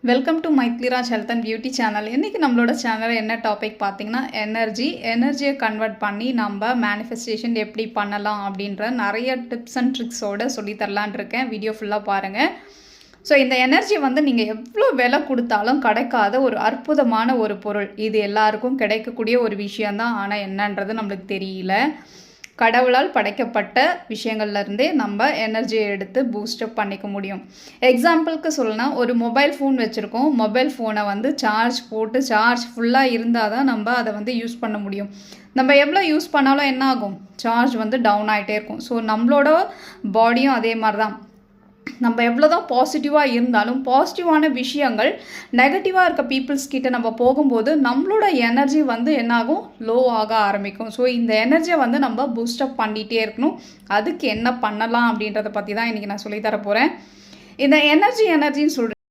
Welcome to Maithliraj health and beauty channel. இன்றைக்கி நம்மளோட சேனலில் என்ன டாபிக் பார்த்திங்கன்னா எனர்ஜியை கன்வெர்ட் பண்ணி நம்ம மேனிஃபெஸ்டேஷன் எப்படி பண்ணலாம் அப்படின்ற நிறைய டிப்ஸ் அண்ட் ட்ரிக்ஸோடு சொல்லித்தரலான் இருக்கேன். வீடியோ ஃபுல்லாக பாருங்கள். ஸோ இந்த எனர்ஜி நீங்கள் எவ்வளோ விலை கொடுத்தாலும் கிடைக்காத ஒரு அற்புதமான ஒரு பொருள். இது எல்லாருக்கும் கிடைக்கக்கூடிய ஒரு விஷயந்தான். ஆனால் என்னன்றது நம்மளுக்கு தெரியல. கடவுளால் படைக்கப்பட்ட விஷயங்கள்லேருந்தே நம்ம எனர்ஜியை எடுத்து பூஸ்டப் பண்ணிக்க முடியும். எக்ஸாம்பிளுக்கு சொல்லணும்னா, ஒரு மொபைல் ஃபோன் வச்சுருக்கோம். மொபைல் ஃபோனை சார்ஜ் போட்டு சார்ஜ் ஃபுல்லாக இருந்தால் தான் நம்ம அதை யூஸ் பண்ண முடியும். நம்ம எவ்வளோ யூஸ் பண்ணாலும் என்ன ஆகும்? சார்ஜ் டவுன் ஆகிட்டே இருக்கும். ஸோ நம்மளோட பாடியும் அதே மாதிரி தான். நம்ம எவ்வளோ தான் பாசிட்டிவாக இருந்தாலும் பாசிட்டிவான விஷயங்கள் நெகட்டிவாக இருக்க பீப்புள்ஸ் கிட்ட நம்ம போகும்போது நம்மளோட எனர்ஜி என்னாகும்? லோ ஆக ஆரம்பிக்கும். ஸோ இந்த எனர்ஜியை நம்ம பூஸ்டப் பண்ணிகிட்டே இருக்கணும். அதுக்கு என்ன பண்ணலாம் அப்படின்றத பற்றி தான் இன்றைக்கி நான் சொல்லித்தர போகிறேன். இந்த எனர்ஜின்னு சொல்கிறேன்.